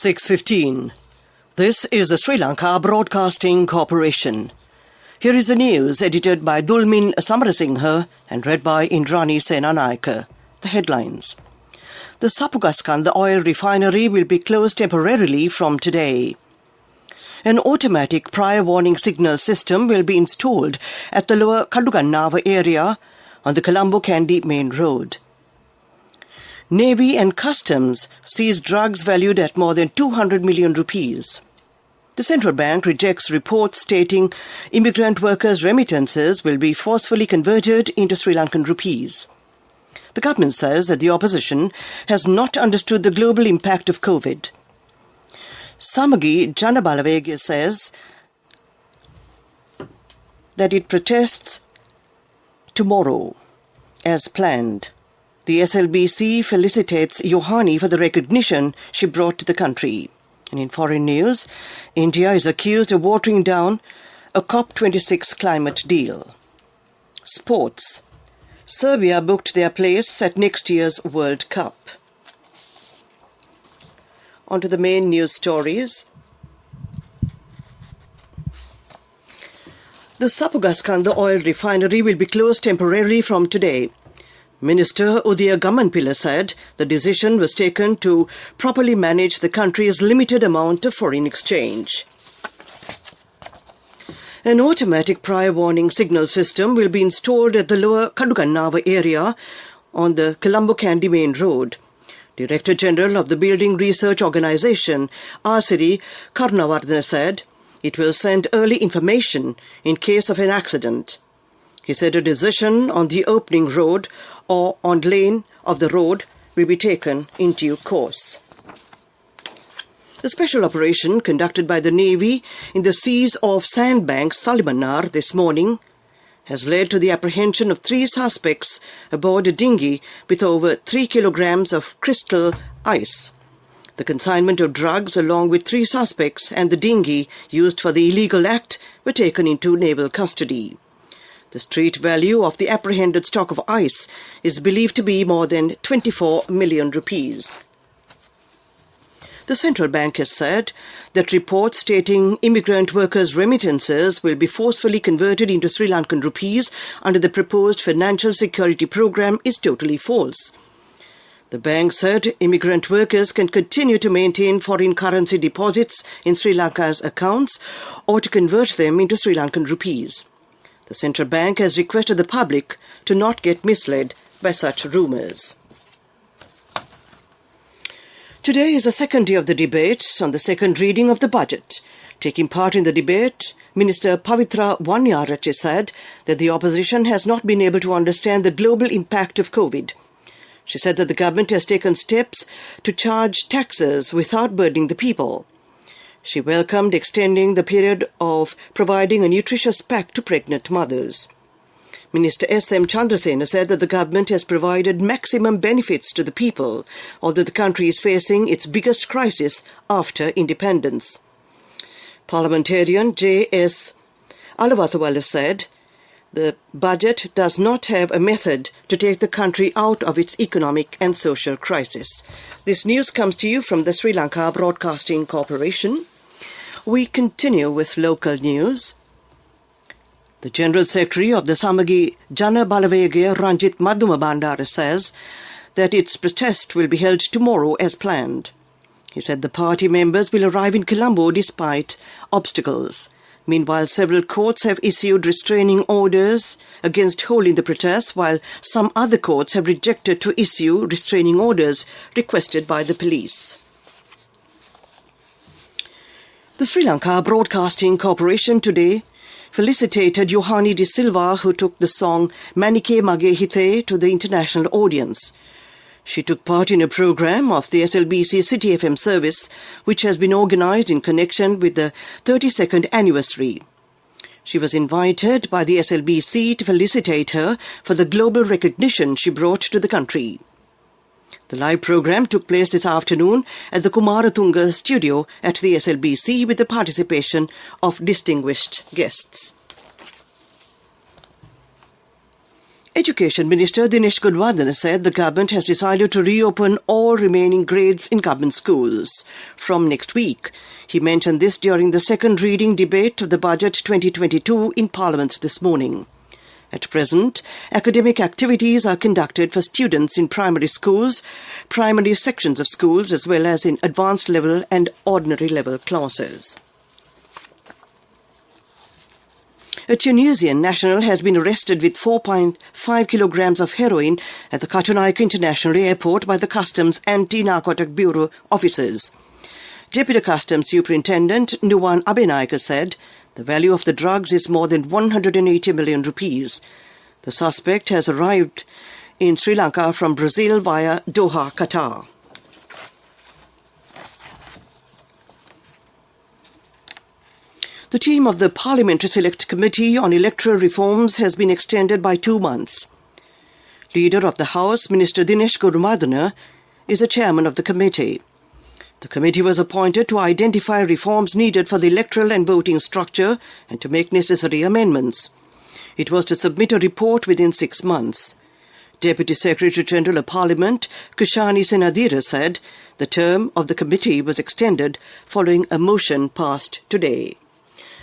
6:15. This is the Sri Lanka Broadcasting Corporation. Here is the news edited by Dulmin Samarasinghe and read by Indrani Senanayake. The headlines. The Sapugaskanda oil refinery will be closed temporarily from today. An automatic prior warning signal system will be installed at the lower Kadugannava area on the Colombo-Kandy main road. Navy and Customs seize drugs valued at more than 200 million rupees. The central bank rejects reports stating immigrant workers' remittances will be forcefully converted into Sri Lankan rupees. The government says that the opposition has not understood the global impact of COVID. Samagi Janabalavegya says that it protests tomorrow as planned. The SLBC felicitates Yohani for the recognition she brought to the country. And in foreign news, India is accused of watering down a COP26 climate deal. Sports. Serbia booked their place at next year's World Cup. On to the main news stories. The Sapugaskanda oil refinery will be closed temporarily from today. Minister Udaya Gamanpilla said the decision was taken to properly manage the country's limited amount of foreign exchange. An automatic prior warning signal system will be installed at the lower Kadugannava area on the Colombo-Kandy main road. Director General of the Building Research Organisation, Asiri Karnavardhana, said it will send early information in case of an accident. He said a decision on the opening road or on lane of the road will be taken in due course. The special operation conducted by the Navy in the seas off sandbanks Thalimanar this morning has led to the apprehension of 3 suspects aboard a dinghy with over 3 kilograms of crystal ice. The consignment of drugs along with 3 suspects and the dinghy used for the illegal act were taken into naval custody. The street value of the apprehended stock of ice is believed to be more than 24 million rupees. The central bank has said that reports stating immigrant workers' remittances will be forcefully converted into Sri Lankan rupees under the proposed financial security program is totally false. The bank said immigrant workers can continue to maintain foreign currency deposits in Sri Lanka's accounts or to convert them into Sri Lankan rupees. The central bank has requested the public to not get misled by such rumours. Today is the second day of the debate on the second reading of the budget. Taking part in the debate, Minister Pavitra Wanyarache said that the opposition has not been able to understand the global impact of COVID. She said that the government has taken steps to charge taxes without burdening the people. She welcomed extending the period of providing a nutritious pack to pregnant mothers. Minister S.M. Chandrasena said that the government has provided maximum benefits to the people, although the country is facing its biggest crisis after independence. Parliamentarian J.S. Alawathawala said the budget does not have a method to take the country out of its economic and social crisis. This news comes to you from the Sri Lanka Broadcasting Corporation. We continue with local news. The General Secretary of the Samagi Janabalavegya, Ranjit Madhuma Bandara, says that its protest will be held tomorrow as planned. He said the party members will arrive in Colombo despite obstacles. Meanwhile, several courts have issued restraining orders against holding the protests, while some other courts have rejected to issue restraining orders requested by the police. The Sri Lanka Broadcasting Corporation today felicitated Yohani de Silva, who took the song Manike Mage Hite to the international audience. She took part in a program of the SLBC City FM service, which has been organised in connection with the 32nd anniversary. She was invited by the SLBC to felicitate her for the global recognition she brought to the country. The live program took place this afternoon at the Kumaratunga studio at the SLBC with the participation of distinguished guests. Education Minister Dinesh Guruvardhana said the government has decided to reopen all remaining grades in government schools from next week. He mentioned this during the second reading debate of the Budget 2022 in Parliament this morning. At present, academic activities are conducted for students in primary schools, primary sections of schools, as well as in advanced level and ordinary level classes. A Tunisian national has been arrested with 4.5 kilograms of heroin at the Katonaika International Airport by the Customs Anti-Narcotic Bureau officers. Deputy Customs Superintendent Nuwan Abenaika said the value of the drugs is more than 180 million rupees. The suspect has arrived in Sri Lanka from Brazil via Doha, Qatar. The team of the Parliamentary Select Committee on Electoral Reforms has been extended by 2 months. Leader of the House, Minister Dinesh Guruvardhana, is the chairman of the committee. The committee was appointed to identify reforms needed for the electoral and voting structure and to make necessary amendments. It was to submit a report within 6 months. Deputy Secretary General of Parliament, Kushani Senadira, said the term of the committee was extended following a motion passed today.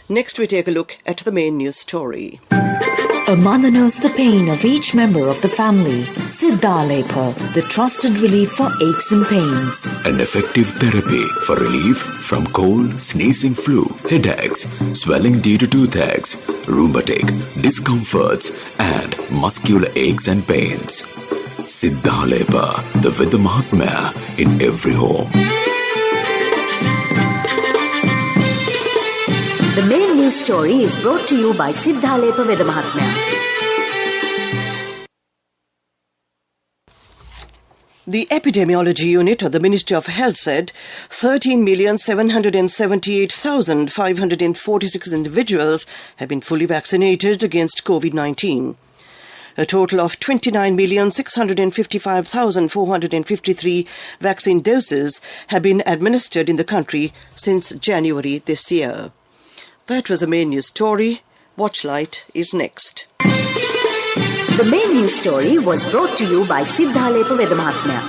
Next, we take a look at the main news story. A mother knows the pain of each member of the family. Siddha Lepa, the trusted relief for aches and pains. An effective therapy for relief from cold, sneezing, flu, headaches, swelling due to toothaches, rheumatic, discomforts, and muscular aches and pains. Siddha Lepa, the Vidya Mahatmya in every home. The main news story is brought to you by Siddha Lepa Vidya Mahatmya. The Epidemiology Unit of the Ministry of Health said 13,778,546 individuals have been fully vaccinated against COVID-19. A total of 29,655,453 vaccine doses have been administered in the country since January this year. That was the main news story. Watchlight is next. The main news story was brought to you by Siddha Lepa Vidya Mahatmya.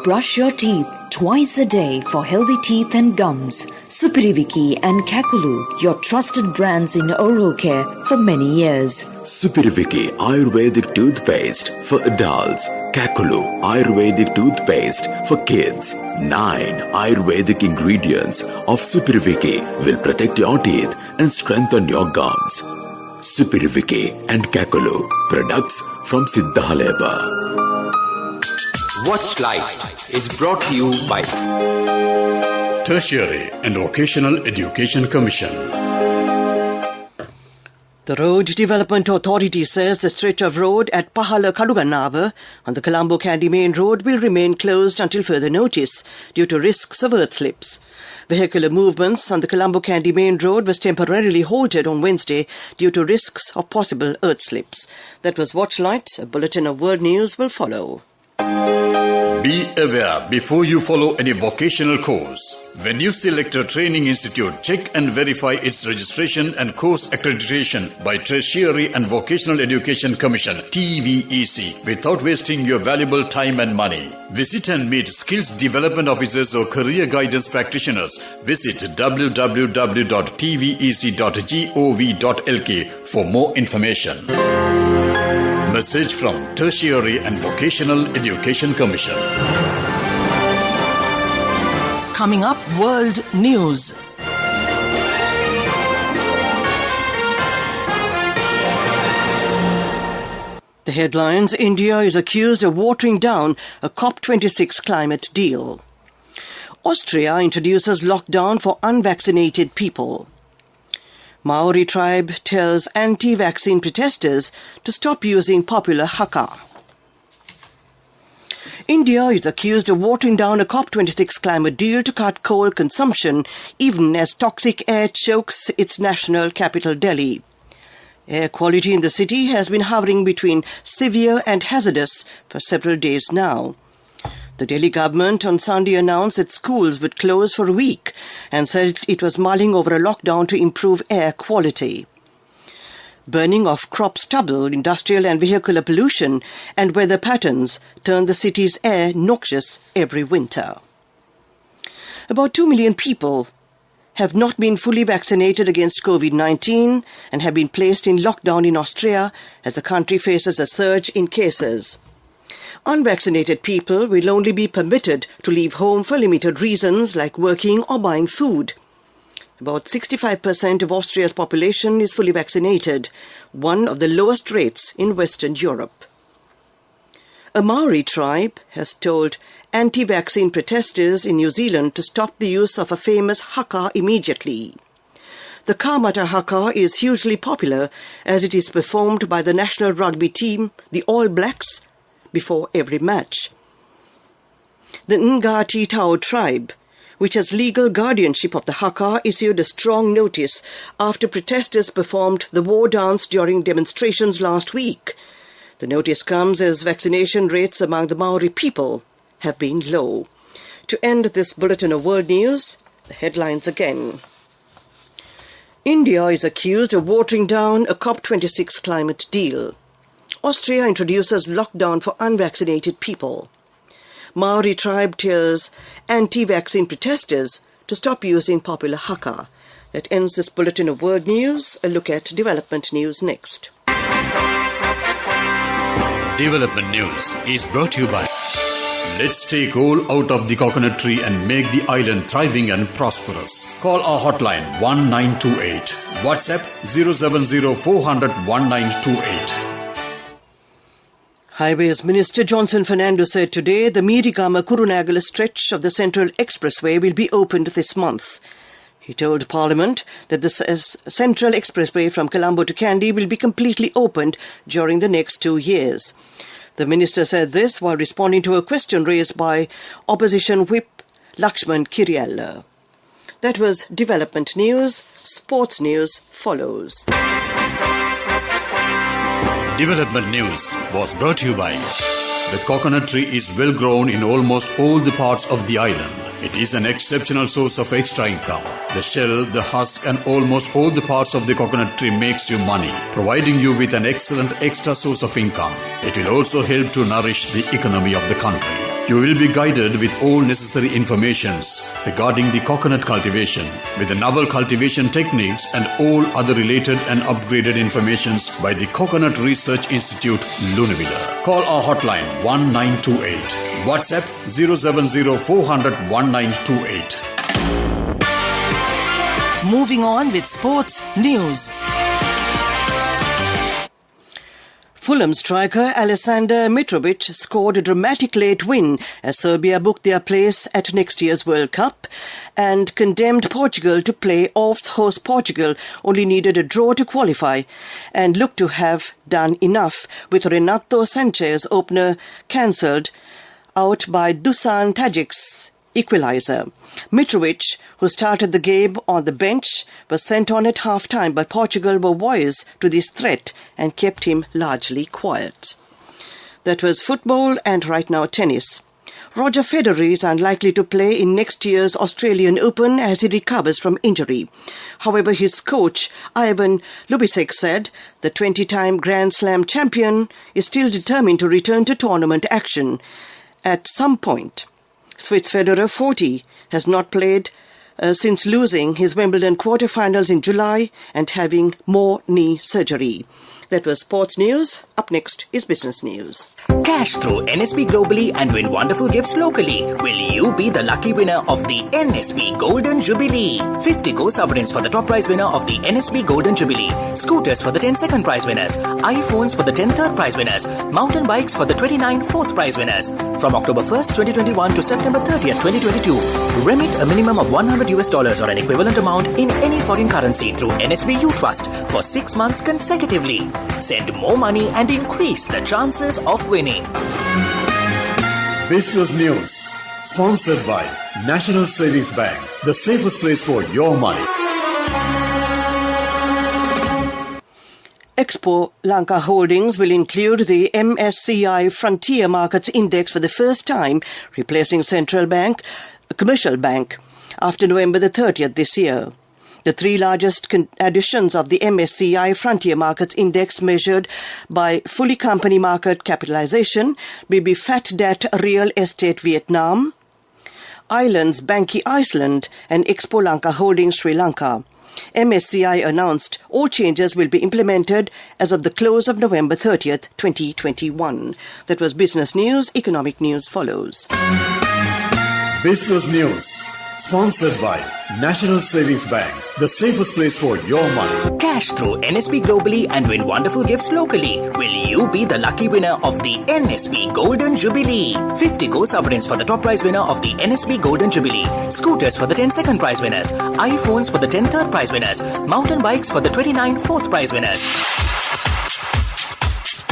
Brush your teeth twice a day for healthy teeth and gums. Supiriviki and Kakulu, your trusted brands in oral care for many years. Supiriviki Ayurvedic toothpaste for adults. Kakulu Ayurvedic toothpaste for kids. 9 Ayurvedic ingredients of Supiriviki will protect your teeth and strengthen your gums. Supiriviki and Kakulu, products from Siddha Lepa. Watchlight is brought to you by Tertiary and Vocational Education Commission. The Road Development Authority says the stretch of road at Pahala Kadugannava on the Colombo Kandy Main Road will remain closed until further notice due to risks of earth slips. Vehicular movements on the Colombo Kandy Main Road was temporarily halted on Wednesday due to risks of possible earth slips. That was Watchlight. A bulletin of world news will follow. Be aware before you follow any vocational course. When you select a training institute, check and verify its registration and course accreditation by Tertiary and Vocational Education Commission (TVEC) without wasting your valuable time and money. Visit and meet skills development officers or career guidance practitioners. Visit www.tvec.gov.lk for more information. Message from Tertiary and Vocational Education Commission. Coming up, World News. The headlines: India is accused of watering down a COP26 climate deal. Austria introduces lockdown for unvaccinated people. Maori tribe tells anti-vaccine protesters to stop using popular haka. India is accused of watering down a COP26 climate deal to cut coal consumption, even as toxic air chokes its national capital, Delhi. Air quality in the city has been hovering between severe and hazardous for several days now. The Delhi government on Sunday announced that schools would close for a week and said it was mulling over a lockdown to improve air quality. Burning of crop stubble, industrial and vehicular pollution, and weather patterns turn the city's air noxious every winter. About 2 million people have not been fully vaccinated against COVID-19 and have been placed in lockdown in Austria as the country faces a surge in cases. Unvaccinated people will only be permitted to leave home for limited reasons like working or buying food. About 65% of Austria's population is fully vaccinated, one of the lowest rates in Western Europe. A Maori tribe has told anti-vaccine protesters in New Zealand to stop the use of a famous haka immediately. The Kāmata haka is hugely popular as it is performed by the national rugby team, the All Blacks, before every match. The Ngāti Tau tribe, which has legal guardianship of the haka, issued a strong notice after protesters performed the war dance during demonstrations last week. The notice comes as vaccination rates among the Maori people have been low. To end this bulletin of world news, the headlines again. India is accused of watering down a COP26 climate deal. Austria introduces lockdown for unvaccinated people. Maori tribe tells anti-vaccine protesters to stop using popular haka. That ends this bulletin of world news. A look at development news next. Development News is brought to you by Let's take all out of the coconut tree and make the island thriving and prosperous. Call our hotline 1928. WhatsApp 070-400-1928. Highways Minister Johnson Fernando said today the Mirigama-Kurunagala stretch of the Central Expressway will be opened this month. He told Parliament that the Central Expressway from Colombo to Kandy will be completely opened during the next 2 years. The minister said this while responding to a question raised by Opposition Whip Lakshman Kiriella. That was Development News. Sports News follows. Development News was brought to you by the coconut tree is well grown in almost all the parts of the island. It is an exceptional source of extra income. The shell, the husk and almost all the parts of the coconut tree makes you money, providing you with an excellent extra source of income. It will also help to nourish the economy of the country. You will be guided with all necessary informations regarding the coconut cultivation, with the novel cultivation techniques and all other related and upgraded informations by the Coconut Research Institute, Lunavilla. Call our hotline 1928. WhatsApp 070-400-1928. Moving on with sports news. Fulham striker Alexander Mitrovic scored a dramatic late win as Serbia booked their place at next year's World Cup and condemned Portugal to play off. Host Portugal only needed a draw to qualify and looked to have done enough, with Renato Sanchez opener cancelled out by Dusan Tajic's equaliser. Mitrovic, who started the game on the bench, was sent on at half-time, but Portugal were wise to this threat and kept him largely quiet. That was football, and right now tennis. Roger Federer is unlikely to play in next year's Australian Open as he recovers from injury. However, his coach, Ivan Lubisek, said the 20-time Grand Slam champion is still determined to return to tournament action at some point. Swiss Federer, 40, has not played since losing his Wimbledon quarterfinals in July and having more knee surgery. That was sports news. Up next is business news. Cash through NSB globally and win wonderful gifts locally. Will you be the lucky winner of the NSB Golden Jubilee? 50 gold sovereigns for the top prize winner of the NSB Golden Jubilee. Scooters for the 10 second prize winners. iPhones for the 10 third prize winners. Mountain bikes for the 29 fourth prize winners. From October 1st, 2021 to September 30th, 2022. Remit a minimum of $100 or an equivalent amount in any foreign currency through NSB U-Trust for 6 months consecutively. Send more money and increase the chances of winning. Business News, sponsored by National Savings Bank, the safest place for your money. Expo Lanka Holdings will include the MSCI Frontier Markets Index for the first time, replacing Central Bank, a commercial bank, after November the 30th this year. The three largest additions of the MSCI Frontier Markets Index measured by fully company market capitalization will be FATDAT Real Estate Vietnam, Islands Banki Iceland and Expo Lanka Holdings Sri Lanka. MSCI announced all changes will be implemented as of the close of November 30th, 2021. That was business news. Economic news follows. Business news. Sponsored by National Savings Bank, the safest place for your money. Cash through NSB globally and win wonderful gifts locally. Will you be the lucky winner of the NSB Golden Jubilee? 50 gold sovereigns for the top prize winner of the NSB Golden Jubilee. Scooters for the 10 second prize winners. iPhones for the 10 third prize winners. Mountain bikes for the 29 fourth prize winners.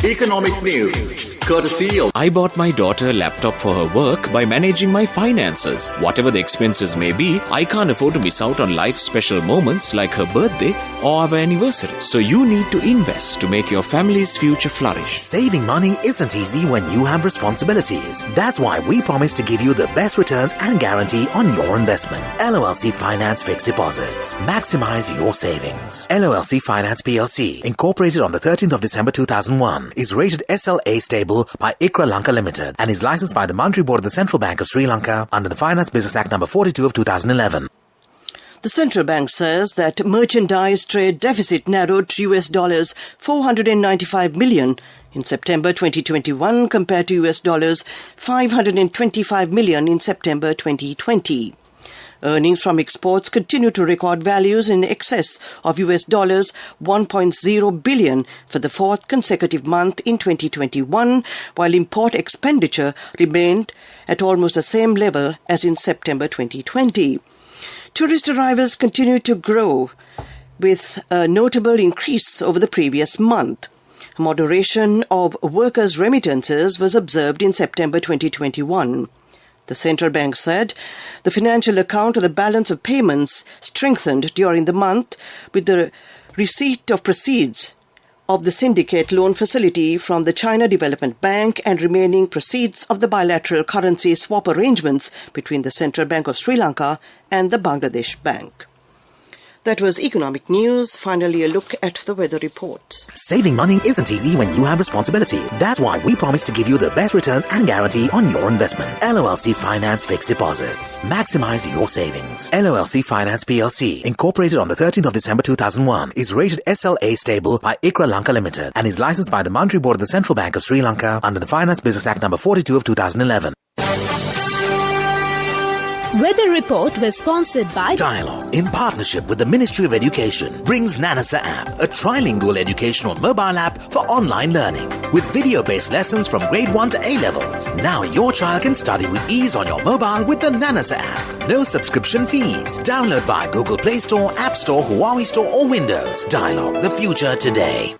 Economic news, courtesy of... I bought my daughter a laptop for her work by managing my finances. Whatever the expenses may be, I can't afford to miss out on life's special moments like her birthday or our anniversary. So you need to invest to make your family's future flourish. Saving money isn't easy when you have responsibilities. That's why we promise to give you the best returns and guarantee on your investment. LOLC Finance Fixed Deposits. Maximize your savings. LOLC Finance PLC, incorporated on the 13th of December 2001, is rated SLA stable by ICRA Lanka Limited and is licensed by the Monetary Board of the Central Bank of Sri Lanka under the Finance Business Act No. 42 of 2011. The central bank says that merchandise trade deficit narrowed to US dollars $495 million in September 2021 compared to US dollars $525 million in September 2020. Earnings from exports continue to record values in excess of US dollars 1.0 billion for the fourth consecutive month in 2021, while import expenditure remained at almost the same level as in September 2020. Tourist arrivals continue to grow, with a notable increase over the previous month. A moderation of workers' remittances was observed in September 2021. The central bank said the financial account of the balance of payments strengthened during the month with the receipt of proceeds of the syndicate loan facility from the China Development Bank and remaining proceeds of the bilateral currency swap arrangements between the Central Bank of Sri Lanka and the Bangladesh Bank. That was economic news. Finally, a look at the weather report. Saving money isn't easy when you have responsibility. That's why we promise to give you the best returns and guarantee on your investment. LOLC Finance Fixed Deposits. Maximize your savings. LOLC Finance PLC, incorporated on the 13th of December 2001, is rated SLA stable by ICRA Lanka Limited and is licensed by the Monetary Board of the Central Bank of Sri Lanka under the Finance Business Act No. 42 of 2011. Weather report was sponsored by Dialogue, in partnership with the Ministry of Education, brings Nanasa app, a trilingual educational mobile app for online learning with video-based lessons from grade 1 to A levels. Now your child can study with ease on your mobile with the Nanasa app. No subscription fees. Download via Google Play Store, App Store, Huawei Store or Windows. Dialogue, the future today.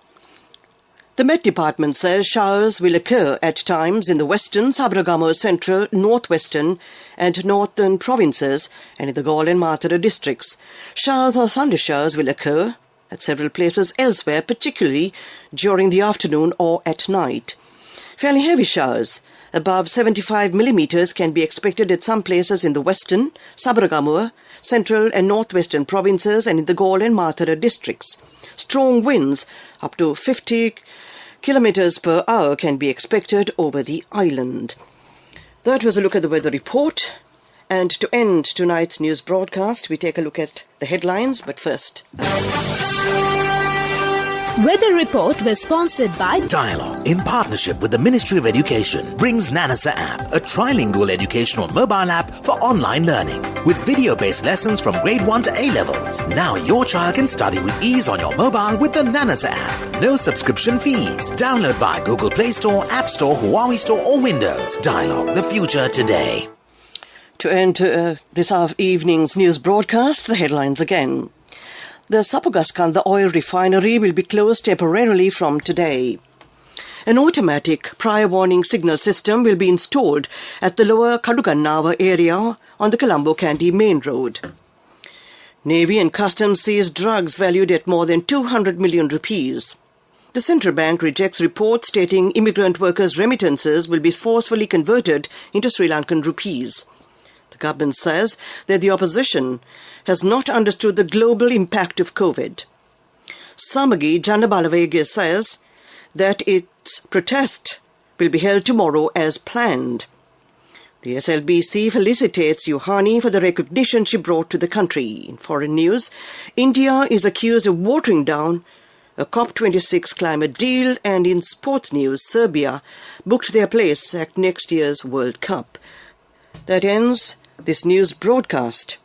The Met Department says showers will occur at times in the western, Sabaragamuwa central, northwestern and northern provinces and in the Galle and Matara districts. Showers or thundershowers will occur at several places elsewhere, particularly during the afternoon or at night. Fairly heavy showers, above 75 millimeters, can be expected at some places in the western, Sabaragamuwa, central and northwestern provinces and in the Galle and Matara districts. Strong winds, up to 50 kilometers per hour, can be expected over the island. That was a look at the weather report. And to end tonight's news broadcast, we take a look at the headlines, but first... Weather report was sponsored by Dialogue, in partnership with the Ministry of Education, brings Nanasa app, a trilingual educational mobile app for online learning with video-based lessons from grade 1 to A levels. Now your child can study with ease on your mobile with the Nanasa app. No subscription fees. Download via Google Play Store, App Store, Huawei Store or Windows. Dialogue, the future today. To end this evening's news broadcast, the headlines again. The Sapugaskanda oil refinery will be closed temporarily from today. An automatic prior warning signal system will be installed at the lower Kadugannawa area on the Colombo-Kandy main road. Navy and Customs seized drugs valued at more than 200 million rupees. The central bank rejects reports stating immigrant workers' remittances will be forcefully converted into Sri Lankan rupees. The government says that the opposition has not understood the global impact of COVID. Samagi Janabalavege says that its protest will be held tomorrow as planned. The SLBC felicitates Rouhani for the recognition she brought to the country. In foreign news, India is accused of watering down a COP26 climate deal, and in sports news, Serbia booked their place at next year's World Cup. That ends this news broadcast.